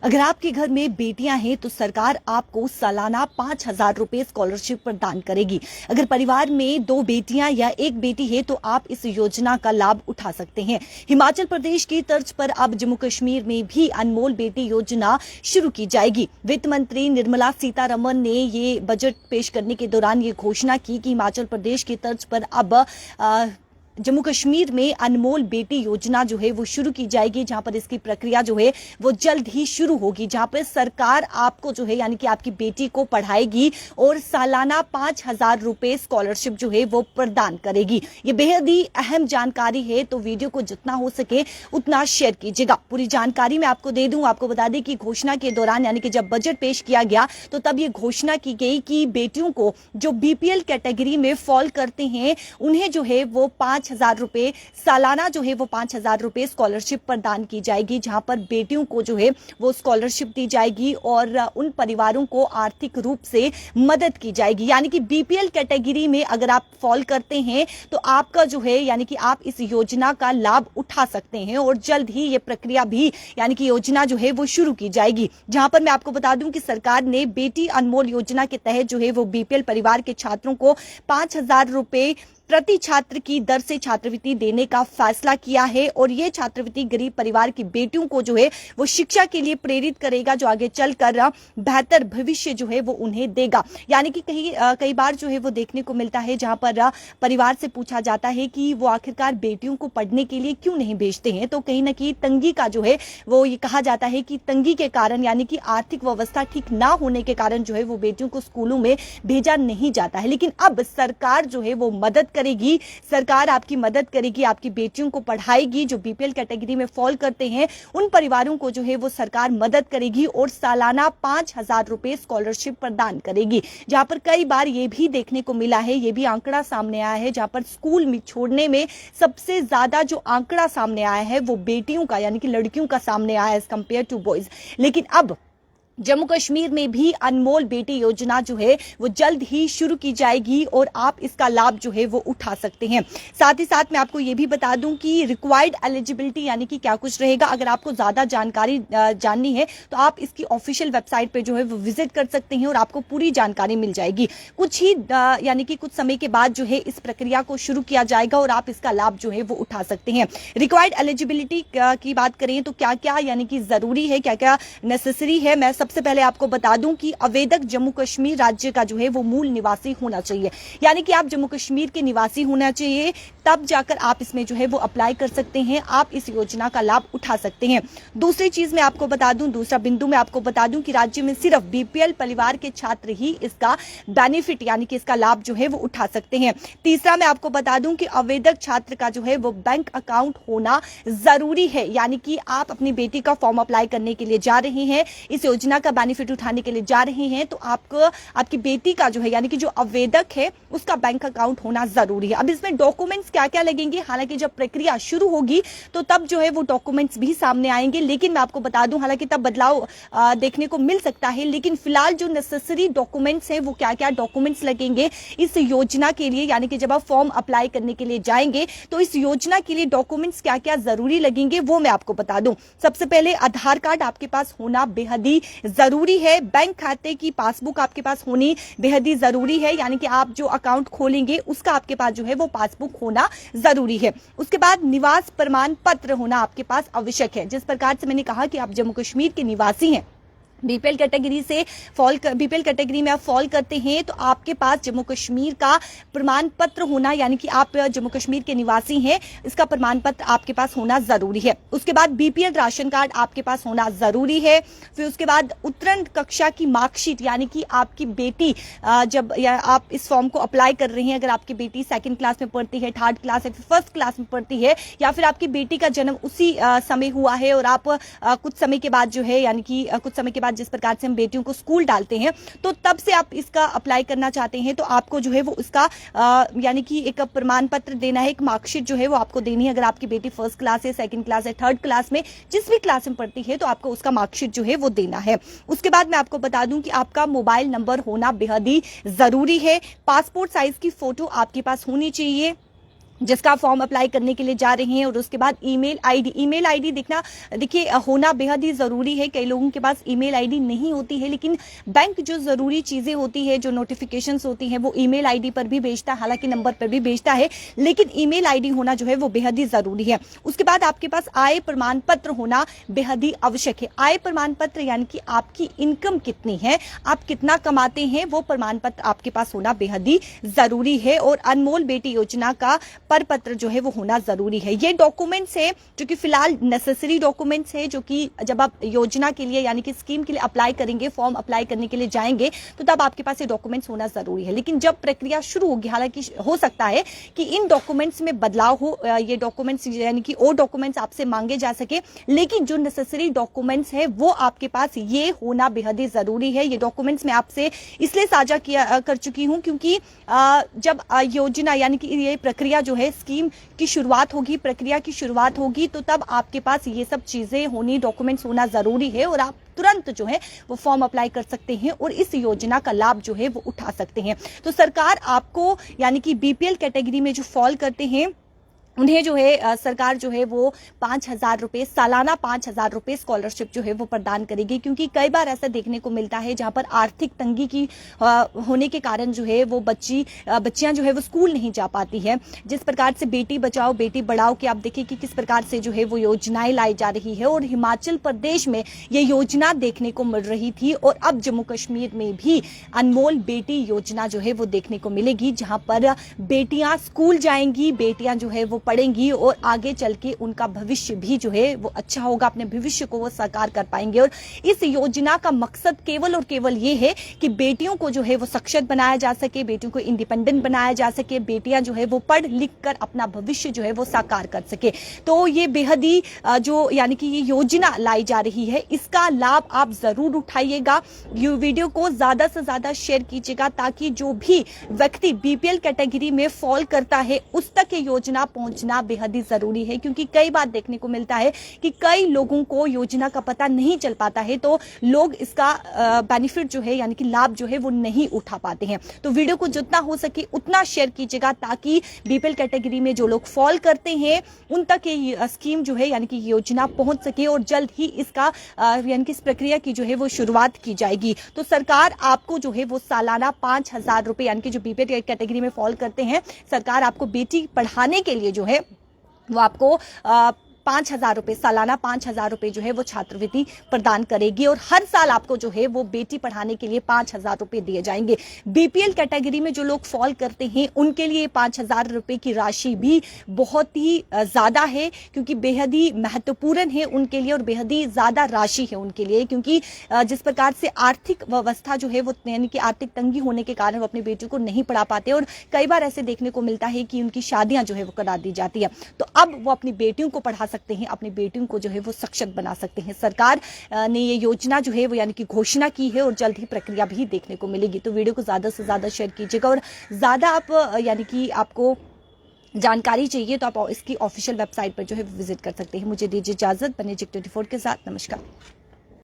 अगर आपके घर में बेटियां हैं तो सरकार आपको सालाना 5,000 रुपए स्कॉलरशिप प्रदान करेगी। अगर परिवार में 2 बेटियां या 1 बेटी है तो आप इस योजना का लाभ उठा सकते हैं। हिमाचल प्रदेश की तर्ज पर अब जम्मू कश्मीर में भी अनमोल बेटी योजना शुरू की जाएगी। वित्त मंत्री निर्मला सीतारमण ने ये बजट पेश करने के दौरान ये घोषणा की कि हिमाचल प्रदेश की तर्ज पर अब जम्मू कश्मीर में अनमोल बेटी योजना जो है वो शुरू की जाएगी, जहां पर इसकी प्रक्रिया जो है वो जल्द ही शुरू होगी, जहां पर सरकार आपको जो है यानी कि आपकी बेटी को पढ़ाएगी और सालाना 5,000 रुपए स्कॉलरशिप जो है वो प्रदान करेगी। ये बेहद ही अहम जानकारी है, तो वीडियो को जितना हो सके उतना शेयर कीजिएगा। पूरी जानकारी मैं आपको दे दूं। आपको बता दें कि घोषणा के दौरान यानी कि जब बजट पेश किया गया तो तब ये घोषणा की गई कि बेटियों को जो बीपीएल कैटेगरी में फॉल करते हैं उन्हें जो है वो 5,000 रुपए सालाना जो है वो 5,000 रुपए स्कॉलरशिप प्रदान की जाएगी, जहां पर बेटियों को जो है वो स्कॉलरशिप दी जाएगी और उन परिवारों को आर्थिक रूप से मदद की जाएगी। यानी कि बीपीएल कैटेगरी में अगर आप फॉल करते हैं तो आपका जो है यानी कि आप इस योजना का लाभ उठा सकते हैं और जल्द ही ये प्रक्रिया भी यानी कि योजना जो है वो शुरू की जाएगी। जहां पर मैं आपको बता दूं कि सरकार ने बेटी अनमोल योजना के तहत जो है वो बीपीएल परिवार के छात्रों को 5,000 रुपए प्रति छात्र की दर से छात्रवृत्ति देने का फैसला किया है और यह छात्रवृत्ति गरीब परिवार की बेटियों को जो है वो शिक्षा के लिए प्रेरित करेगा, जो आगे चलकर बेहतर भविष्य जो है वो उन्हें देगा। यानी कि कई बार जो है वो देखने को मिलता है जहां पर परिवार से पूछा जाता है कि वो आखिरकार बेटियों को पढ़ने के लिए क्यों नहीं भेजते हैं, तो कहीं ना कहीं तंगी का जो है वो ये कहा जाता है कि तंगी के कारण यानी कि आर्थिक व्यवस्था ठीक ना होने के कारण जो है वो बेटियों को स्कूलों में भेजा नहीं जाता है। लेकिन अब सरकार जो है वो मदद करेगी, सरकार आपकी मदद करेगी, आपकी बेटियों को पढ़ाएगी। जो बीपीएल कैटेगरी में फॉल करते हैं उन परिवारों को जो है वो सरकार मदद करेगी और सालाना 5,000 रुपए स्कॉलरशिप प्रदान करेगी। जहां पर कई बार ये भी देखने को मिला है, ये भी आंकड़ा सामने आया है, जहां पर स्कूल में छोड़ने में सबसे ज्यादा जो आंकड़ा सामने आया है वो बेटियों का यानी कि लड़कियों का सामने आया है एज कंपेयर टू बॉयज। लेकिन अब जम्मू कश्मीर में भी अनमोल बेटी योजना जो है वो जल्द ही शुरू की जाएगी और आप इसका लाभ जो है वो उठा सकते हैं। साथ ही साथ मैं आपको ये भी बता दूं कि रिक्वायर्ड एलिजिबिलिटी यानी कि क्या कुछ रहेगा। अगर आपको ज्यादा जानकारी जाननी है तो आप इसकी ऑफिशियल वेबसाइट पे जो है वो विजिट कर सकते हैं और आपको पूरी जानकारी मिल जाएगी। कुछ ही यानी कि कुछ समय के बाद जो है इस प्रक्रिया को शुरू किया जाएगा और आप इसका लाभ जो है वो उठा सकते हैं। रिक्वायर्ड एलिजिबिलिटी की बात करें तो क्या क्या यानी कि जरूरी है, क्या क्या नेसेसरी है। मैं सबसे पहले आपको बता दूं कि आवेदक जम्मू कश्मीर राज्य का जो है वो मूल निवासी होना चाहिए, यानी कि आप जम्मू कश्मीर के निवासी होना चाहिए, तब जाकर आप इसमें जो है वो अप्लाई कर सकते हैं, आप इस योजना का लाभ उठा सकते हैं। दूसरी चीज मैं आपको बता दूं, दूसरा बिंदु मैं आपको बता दूं कि राज्य में सिर्फ बीपीएल परिवार के छात्र ही इसका बेनिफिट यानी कि इसका लाभ जो है वो उठा सकते हैं। तीसरा मैं आपको बता दूं कि आवेदक छात्र का जो है वो बैंक अकाउंट होना जरूरी है, यानी कि आप अपनी बेटी का फॉर्म अप्लाई करने के लिए जा रहे हैं, इस योजना का बेनिफिट उठाने के लिए जा रहे हैं, तो आपको आपकी बेटी का जो है यानी कि जो आवेदक है उसका बैंक अकाउंट होना जरूरी है। अब इसमें डॉक्यूमेंट्स क्या क्या लगेंगे, हालांकि जब प्रक्रिया शुरू होगी तो तब जो है वो डॉक्यूमेंट्स भी सामने आएंगे, लेकिन मैं आपको बता दूं हालांकि तब बदलाव देखने को मिल सकता है, लेकिन फिलहाल जो नेसेसरी डॉक्यूमेंट्स हैं वो क्या क्या डॉक्यूमेंट्स लगेंगे इस योजना के लिए, यानी कि जब आप फॉर्म अप्लाई करने के लिए जाएंगे तो इस योजना के लिए डॉक्यूमेंट्स क्या क्या जरूरी लगेंगे वो मैं आपको बता दूं। सबसे पहले आधार कार्ड आपके पास होना बेहद ही जरूरी है, बैंक खाते की पासबुक आपके पास होनी बेहद ही जरूरी है, यानी कि आप जो अकाउंट खोलेंगे उसका आपके पास जो है वो पासबुक होना जरूरी है। उसके बाद निवास प्रमाण पत्र होना आपके पास आवश्यक है। जिस प्रकार से मैंने कहा कि आप जम्मू कश्मीर के निवासी हैं, बीपीएल कैटेगरी में आप फॉल करते हैं तो आपके पास जम्मू कश्मीर का प्रमाण पत्र होना यानी कि आप जम्मू कश्मीर के निवासी हैं, इसका प्रमाण पत्र आपके पास होना जरूरी है। उसके बाद बीपीएल राशन कार्ड आपके पास होना जरूरी है। फिर उसके बाद उत्तरायण कक्षा की मार्कशीट, यानी कि आपकी बेटी जब या आप इस फॉर्म को अप्लाई कर रहे हैं, अगर आपकी बेटी 2nd क्लास में पढ़ती है, 3rd क्लास या फिर 1st क्लास में पढ़ती है, या फिर आपकी बेटी का जन्म उसी समय हुआ है और आप कुछ समय के बाद जो है यानी कि कुछ समय के बाद जिस प्रकार से हम बेटियों को स्कूल डालते हैं तो तब से आप इसका अप्लाई करना चाहते हैं तो आपको जो है वो उसका यानी कि एक प्रमाण पत्र देना है, एक मार्कशीट जो है वो आपको देनी है। अगर आपकी बेटी 1st क्लास है, 2nd क्लास है, 3rd क्लास में जिस भी क्लास में पढ़ती है तो आपको उसका मार्कशीट जो है वो देना है। उसके बाद मैं आपको बता दूं कि आपका मोबाइल नंबर होना बेहद ही जरूरी है। पासपोर्ट साइज की फोटो आपके पास होनी चाहिए। जिसका फॉर्म अप्लाई करने के लिए जा रहे हैं। और उसके बाद ईमेल आईडी देखिए होना बेहद ही जरूरी है। कई लोगों के पास ईमेल आईडी नहीं होती है, लेकिन बैंक जो जरूरी चीजें होती है, जो नोटिफिकेशंस होती है, वो ईमेल आईडी पर भी भेजता है, हालांकि नंबर पर भी भेजता है, लेकिन ईमेल आईडी होना जो है वो बेहद ही जरूरी है। उसके बाद आपके पास आय प्रमाण पत्र होना बेहद ही आवश्यक है। आय प्रमाण पत्र यानी कि आपकी इनकम कितनी है, आप कितना कमाते हैं, वो प्रमाण पत्र आपके पास होना बेहद ही जरूरी है। और अनमोल बेटी योजना का पत्र जो है वो होना जरूरी है। ये डॉक्यूमेंट्स है जो कि फिलहाल नेसेसरी डॉक्यूमेंट्स है, जो कि जब आप योजना के लिए यानी कि स्कीम के लिए अप्लाई करेंगे, फॉर्म अप्लाई करने के लिए जाएंगे, तो तब आपके पास ये डॉक्यूमेंट्स होना जरूरी है। लेकिन जब प्रक्रिया शुरू होगी, हालांकि हो सकता है कि इन डॉक्यूमेंट्स में बदलाव हो, ये डॉक्यूमेंट्स यानी कि और डॉक्यूमेंट्स आपसे मांगे जा सके, लेकिन जो नेसेसरी डॉक्यूमेंट्स है वो आपके पास ये होना बेहद ही जरूरी है। ये डॉक्यूमेंट्स मैं आपसे इसलिए साझा कर चुकी हूं क्योंकि जब योजना यानी कि ये प्रक्रिया जो है स्कीम की शुरुआत होगी, प्रक्रिया की शुरुआत होगी, तो तब आपके पास ये सब चीजें होनी, डॉक्यूमेंट्स होना जरूरी है और आप तुरंत जो है वो फॉर्म अप्लाई कर सकते हैं और इस योजना का लाभ जो है वो उठा सकते हैं। तो सरकार आपको यानी कि बीपीएल कैटेगरी में जो फॉल करते हैं उन्हें जो है सरकार जो है वो 5,000 रुपए सालाना 5,000 रुपए स्कॉलरशिप जो है वो प्रदान करेगी। क्योंकि कई बार ऐसा देखने को मिलता है जहां पर आर्थिक तंगी की होने के कारण जो है वो बच्चियां जो है वो स्कूल नहीं जा पाती है। जिस प्रकार से बेटी बचाओ बेटी बढ़ाओ के आप देखिए कि किस प्रकार से जो है वो योजनाएं लाई जा रही है, और हिमाचल प्रदेश में ये योजना देखने को मिल रही थी और अब जम्मू कश्मीर में भी अनमोल बेटी योजना जो है वो देखने को मिलेगी, जहां पर बेटियां स्कूल जाएंगी, बेटियां जो है वो पढ़ेंगी और आगे चल के उनका भविष्य भी जो है वो अच्छा होगा, अपने भविष्य को वो साकार कर पाएंगे। और इस योजना का मकसद केवल और केवल ये है कि बेटियों को जो है वो सक्षम बनाया जा सके, बेटियों को इंडिपेंडेंट बनाया जा सके, बेटियां जो है वो पढ़ लिख कर अपना भविष्य जो है वो साकार कर सके। तो ये बेहद ही जो यानी कि ये योजना लाई जा रही है, इसका लाभ आप जरूर उठाइएगा। ये वीडियो को ज्यादा से ज्यादा शेयर कीजिएगा ताकि जो भी व्यक्ति बीपीएल कैटेगरी में फॉल करता है उस तक ये योजना पहुंचना बेहद ही जरूरी है। क्योंकि कई बार देखने को मिलता है कि कई लोगों को योजना का पता नहीं चल पाता है, तो लोग इसका बेनिफिट जो है यानी कि लाभ जो है वो नहीं उठा पाते हैं। तो वीडियो को जितना हो सके उतना शेयर कीजिएगा ताकि बीपीएल कैटेगरी में जो लोग फॉल करते हैं उन तक ये स्कीम जो है यानी कि योजना पहुंच सके और जल्द ही इसका यानी कि इस प्रक्रिया की जो है वो शुरुआत की जाएगी। तो सरकार आपको जो है वो सालाना 5,000 रुपए यानी कि जो बीपीएल कैटेगरी में फॉल करते हैं, सरकार आपको बेटी पढ़ाने के लिए जो है वो आपको 5,000 रुपए सालाना 5,000 रुपए जो है वो छात्रवृत्ति प्रदान करेगी और हर साल आपको जो है वो बेटी पढ़ाने के लिए 5,000 रुपए दिए जाएंगे। बीपीएल कैटेगरी में जो लोग फॉल करते हैं उनके लिए 5,000 रुपए की राशि भी बहुत ही ज्यादा है, क्योंकि बेहद ही महत्वपूर्ण है उनके लिए और बेहद ही ज्यादा राशि है उनके लिए। क्योंकि जिस प्रकार से आर्थिक व्यवस्था जो है वो यानी कि आर्थिक तंगी होने के कारण वो अपनी बेटी को नहीं पढ़ा पाते और कई बार ऐसे देखने को मिलता है कि उनकी शादियां जो है वो करा दी जाती है। तो अब वो अपनी बेटियों को पढ़ा सकते हैं, अपनी बेटियों को जो है वो सक्षम बना सकते हैं। सरकार ने ये योजना जो है वो यानी कि घोषणा की है और जल्द ही प्रक्रिया भी देखने को मिलेगी। तो वीडियो को ज्यादा से ज्यादा शेयर कीजिएगा और ज्यादा आप यानी कि आपको जानकारी चाहिए तो आप इसकी ऑफिशियल वेबसाइट पर जो है विजिट कर सकते हैं। मुझे दीजिए इजाजत, बने जिक 24 के साथ। नमस्कार।